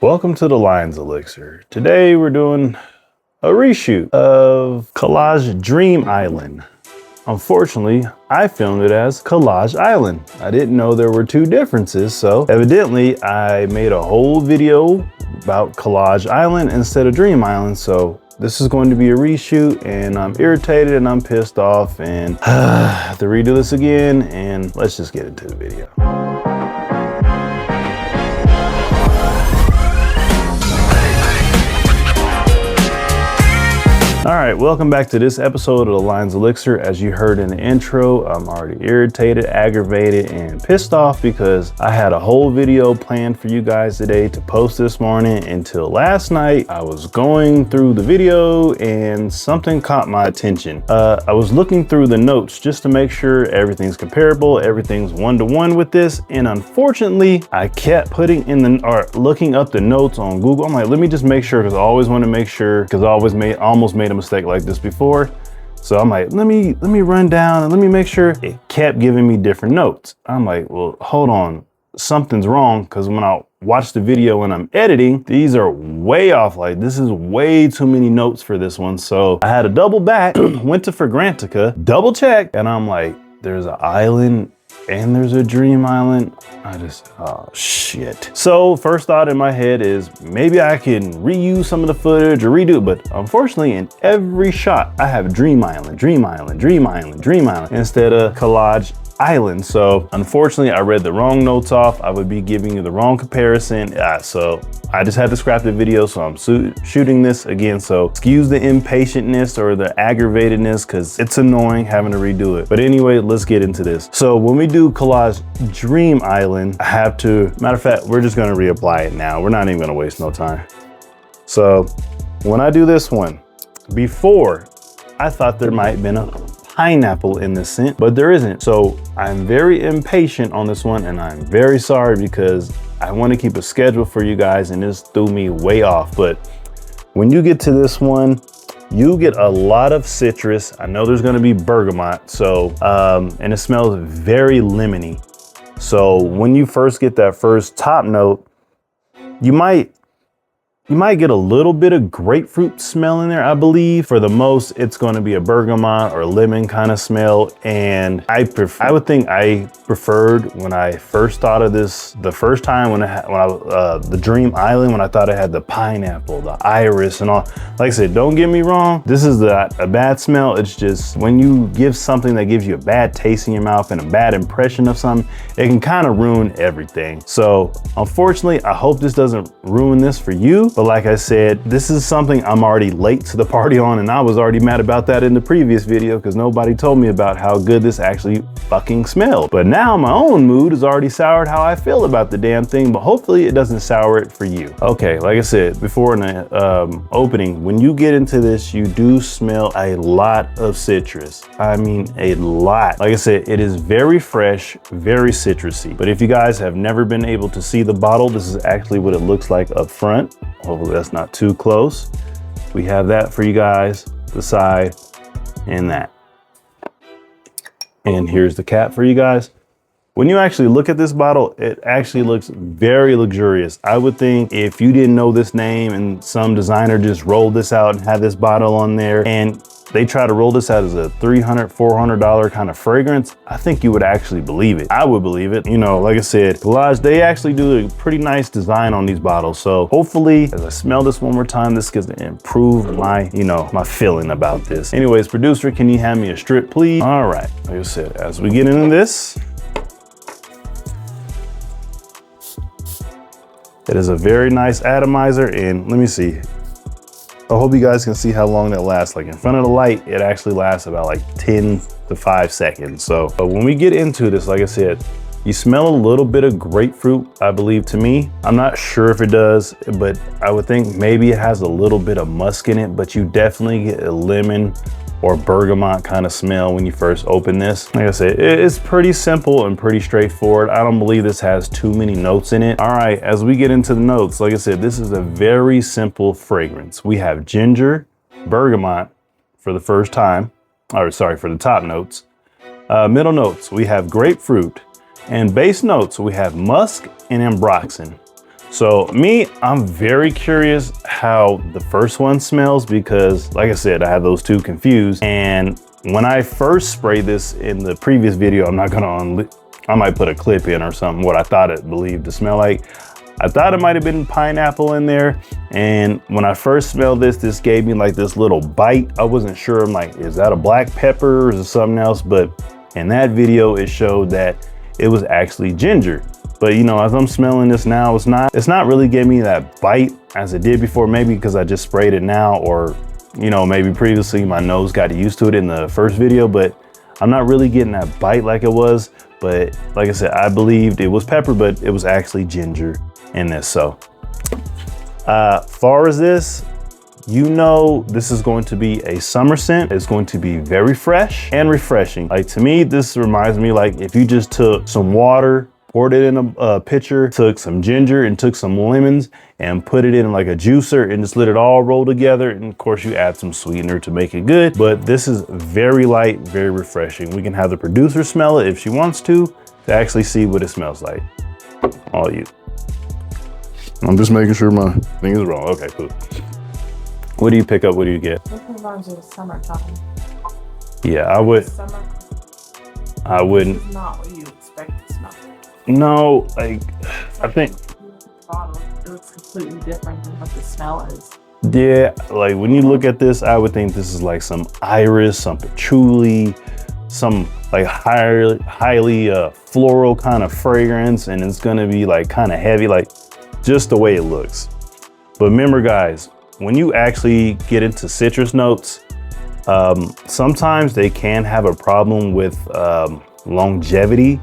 Welcome to the Lion's Elixir. Today we're doing a reshoot of Khadlaj Dream Island. Unfortunately, I filmed it as Khadlaj Island. I didn't know there were two differences, so evidently I made a whole video about Khadlaj Island instead of Dream Island, so this is going to be a reshoot and I'm irritated and I'm pissed off and I have to redo this again, and let's just get into the video. All right, welcome back to this episode of the Lion's Elixir. As you heard in the intro, I'm already irritated, aggravated, and pissed off because I had a whole video planned for you guys today to post this morning until last night. I was going through the video and something caught my attention. I was looking through the notes just to make sure everything's comparable, everything's one-to-one with this, and unfortunately, I kept looking up the notes on Google. I'm like, let me just make sure, because I always want to make sure, because I almost made a mistake like this before. So I'm like, let me run down and let me make sure. It kept giving me different notes. I'm like, well, hold on, something's wrong, because when I watch the video and I'm editing, these are way off. Like, this is way too many notes for this one. So I had to double back, went to Fragrantica, double check, and I'm like, there's an island and there's a Dream Island. Oh shit. So first thought in my head is maybe I can reuse some of the footage or redo it, but unfortunately in every shot I have Dream Island, Dream Island, Dream Island, Dream Island instead of Khadlaj Island. So unfortunately I read the wrong notes off. I would be giving you the wrong comparison. So I just had to scrap the video, so I'm shooting this again. So excuse the impatientness or the aggravatedness, because it's annoying having to redo it. But anyway, let's get into this. So when we do Khadlaj Dream Island, I have to, matter of fact, we're just gonna reapply it now. We're not even gonna waste no time. So when I do this one, before I thought there might have been a pineapple in this scent, but there isn't. So I'm very impatient on this one, and I'm very sorry because I want to keep a schedule for you guys, and this threw me way off. But when you get to this one, you get a lot of citrus. I know there's going to be bergamot, so and it smells very lemony. So when you first get that first top note, you might get a little bit of grapefruit smell in there. I believe for the most, it's going to be a bergamot or lemon kind of smell. And I would think I preferred, when I first thought of this, the first time the Dream Island, when I thought it had the pineapple, the iris and all. Like I said, don't get me wrong, this is not a bad smell. It's just when you give something that gives you a bad taste in your mouth and a bad impression of something, it can kind of ruin everything. So unfortunately, I hope this doesn't ruin this for you. But like I said, this is something I'm already late to the party on, and I was already mad about that in the previous video because nobody told me about how good this actually fucking smelled. But now my own mood is already soured how I feel about the damn thing, but hopefully it doesn't sour it for you. Okay, like I said before in the opening, when you get into this, you do smell a lot of citrus. I mean, a lot. Like I said, it is very fresh, very citrusy. But if you guys have never been able to see the bottle, this is actually what it looks like up front. Hopefully that's not too close. We have that for you guys, the side, and that. And here's the cap for you guys. When you actually look at this bottle, it actually looks very luxurious. I would think if you didn't know this name and some designer just rolled this out and had this bottle on there and they try to roll this out as a $300, $400 kind of fragrance, I think you would actually believe it. I would believe it. You know, like I said, Khadlaj, they actually do a pretty nice design on these bottles. So hopefully, as I smell this one more time, this gets to improve my, my feeling about this. Anyways, producer, can you hand me a strip, please? All right, like I said, as we get into this, it is a very nice atomizer, and let me see. I hope you guys can see how long that lasts. Like in front of the light, it actually lasts about like 10 to 5 seconds. So but when we get into this, like I said, you smell a little bit of grapefruit, I believe, to me. I'm not sure if it does, but I would think maybe it has a little bit of musk in it, but you definitely get a lemon or bergamot kind of smell when you first open this. Like I said, it's pretty simple and pretty straightforward. I don't believe this has too many notes in it. All right, as we get into the notes, like I said, this is a very simple fragrance. We have ginger, bergamot for the first time, or sorry, for the top notes. Middle notes, we have grapefruit, and base notes, we have musk and ambroxan. So me, I'm very curious how the first one smells because like I said, I had those two confused. And when I first sprayed this in the previous video, I'm not gonna, I might put a clip in or something, what I thought it believed to smell like. I thought it might've been pineapple in there. And when I first smelled this gave me like this little bite. I wasn't sure, I'm like, is that a black pepper or is it something else? But in that video, it showed that it was actually ginger. But you know, as I'm smelling this now, it's not really giving me that bite as it did before, maybe because I just sprayed it now, or you know, maybe previously my nose got used to it in the first video, but I'm not really getting that bite like it was. But like I said, I believed it was pepper, but it was actually ginger in this. So far as this, you know, this is going to be a summer scent. It's going to be very fresh and refreshing. Like to me, this reminds me like if you just took some water, poured it in a pitcher, took some ginger and took some lemons and put it in like a juicer and just let it all roll together. And of course you add some sweetener to make it good, but this is very light, very refreshing. We can have the producer smell it if she wants to actually see what it smells like. All you. I'm just making sure my thing is wrong. Okay, cool. What do you pick up? What do you get? This reminds you of summertime. Yeah, I wouldn't. It's not what you expect to smell. No, like, I think. Bottle, it looks completely different than what the smell is. Yeah, like when you look at this, I would think this is like some iris, some patchouli, some like highly floral kind of fragrance, and it's gonna be like kind of heavy, like just the way it looks. But remember guys, when you actually get into citrus notes, sometimes they can have a problem with longevity,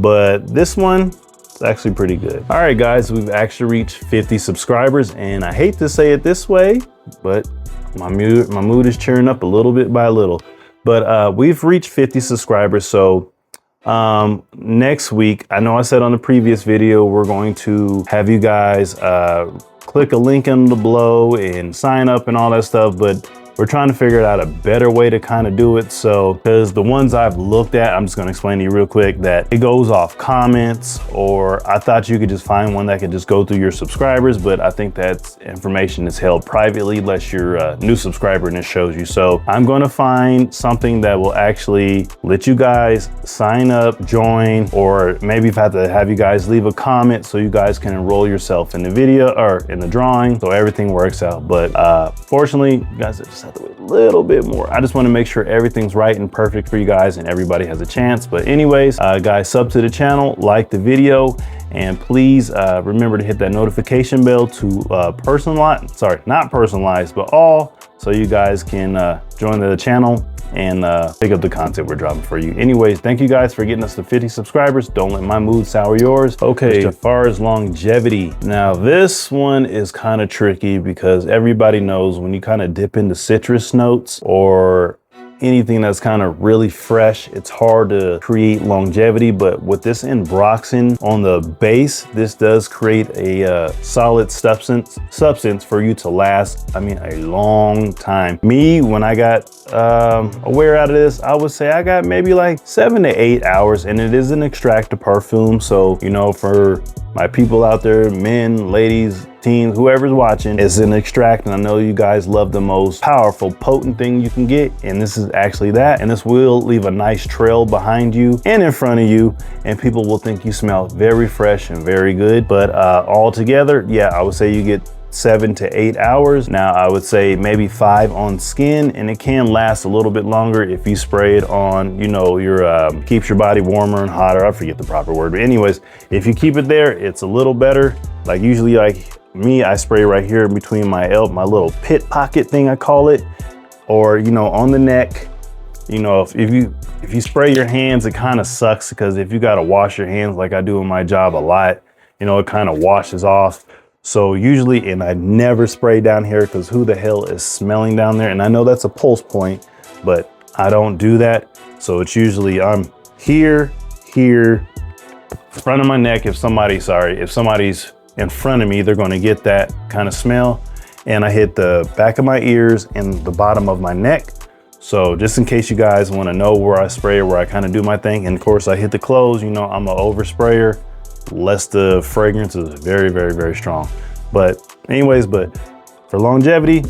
but this one is actually pretty good. All right guys, we've actually reached 50 subscribers, and I hate to say it this way, but my mood is cheering up a little bit by little. But we've reached 50 subscribers, so next week, I know I said on the previous video, we're going to have you guys click a link in the below and sign up and all that stuff, but we're trying to figure out a better way to kind of do it. So, because the ones I've looked at, I'm just gonna explain to you real quick that it goes off comments, or I thought you could just find one that could just go through your subscribers, but I think that information is held privately unless you're a new subscriber and it shows you. So I'm gonna find something that will actually let you guys sign up, join, or maybe if I have to have you guys leave a comment so you guys can enroll yourself in the video or in the drawing, so everything works out. But fortunately, you guys just have to wait a little bit more. I just want to make sure everything's right and perfect for you guys and everybody has a chance. But anyways, guys, sub to the channel, like the video, and please remember to hit that notification bell to not personalized, but all, so you guys can join the channel and pick up the content we're dropping for you. Anyways, thank you guys for getting us to 50 subscribers. Don't let my mood sour yours. Okay, as far as longevity, now this one is kind of tricky because everybody knows when you kind of dip into citrus notes or anything that's kind of really fresh, it's hard to create longevity. But with this ambroxan on the base, this does create a solid substance for you to last, I mean, a long time. Me, when I got aware out of this, I would say I got maybe like 7 to 8 hours, and it is an extractor perfume. So, you know, for my people out there, men, ladies, teens, whoever's watching, it's an extract, and I know you guys love the most powerful, potent thing you can get, and this is actually that. And this will leave a nice trail behind you and in front of you, and people will think you smell very fresh and very good. But all together, yeah, I would say you get 7 to 8 hours. Now I would say maybe 5 on skin, and it can last a little bit longer if you spray it on, you know, your keeps your body warmer and hotter. I forget the proper word, but anyways, if you keep it there, it's a little better. Like usually, like me, I spray right here in between my little pit pocket thing, I call it, or you know, on the neck. You know, if you spray your hands, it kind of sucks because if you got to wash your hands like I do in my job a lot, you know, it kind of washes off. So usually, and I never spray down here because who the hell is smelling down there? And I know that's a pulse point, but I don't do that. So it's usually I'm here, front of my neck. If somebody's in front of me, they're going to get that kind of smell. And I hit the back of my ears and the bottom of my neck. So just in case you guys want to know where I spray or where I kind of do my thing. And of course I hit the clothes, you know, I'm an oversprayer. less the fragrance is very, very, very strong. But anyways, for longevity,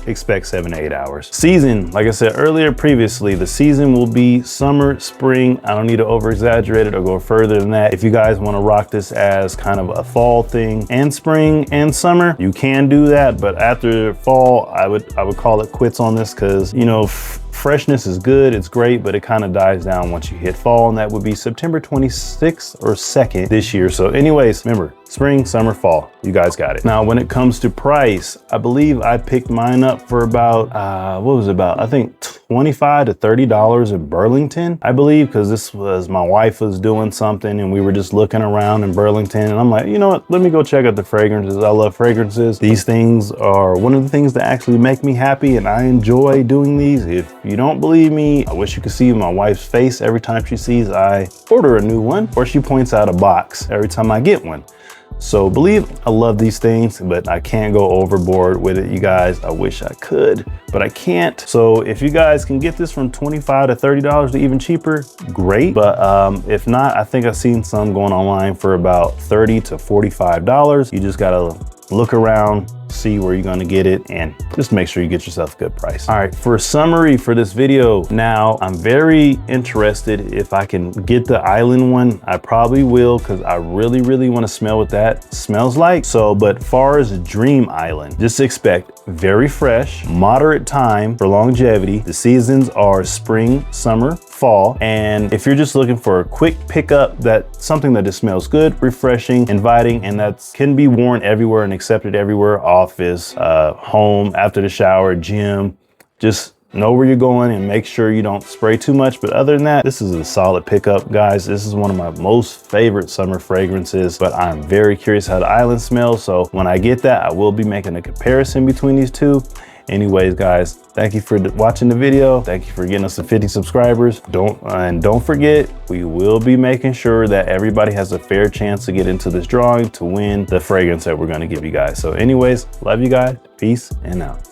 expect 7 to 8 hours. Season, like I said earlier previously, the season will be summer, spring. I don't need to over exaggerate it or go further than that. If you guys want to rock this as kind of a fall thing and spring and summer, you can do that. But after fall, I would call it quits on this, because you know, freshness is good, it's great, but it kind of dies down once you hit fall, and that would be September 26th or 2nd this year. So anyways, remember, spring, summer, fall, you guys got it. Now, when it comes to price, I believe I picked mine up for about, what was it about? I think $25 to $30 in Burlington, I believe, because this was, my wife was doing something and we were just looking around in Burlington, and I'm like, you know what, let me go check out the fragrances. I love fragrances. These things are one of the things that actually make me happy, and I enjoy doing these. If you don't believe me, I wish you could see my wife's face every time she sees I order a new one, or she points out a box every time I get one. So believe I love these things, but I can't go overboard with it, you guys. I wish I could, but I can't. So if you guys can get this from $25 to $30 to even cheaper, great. But if not, I think I've seen some going online for about $30 to $45. You just gotta look around, see where you're gonna get it, and just make sure you get yourself a good price. All right, for a summary for this video, now I'm very interested if I can get the island one. I probably will, because I really, really want to smell what that smells like. So, but far as Dream Island, just expect very fresh, moderate time for longevity. The seasons are spring, summer, fall. And if you're just looking for a quick pickup, that's something that just smells good, refreshing, inviting, and that can be worn everywhere and accepted everywhere, office, home, after the shower, gym, just know where you're going and make sure you don't spray too much. But other than that, this is a solid pickup, guys. This is one of my most favorite summer fragrances, but I'm very curious how the island smells. So when I get that, I will be making a comparison between these two. Anyways, guys, thank you for watching the video. Thank you for getting us to 50 subscribers. Don't forget, we will be making sure that everybody has a fair chance to get into this drawing to win the fragrance that we're gonna give you guys. So anyways, love you guys. Peace and out.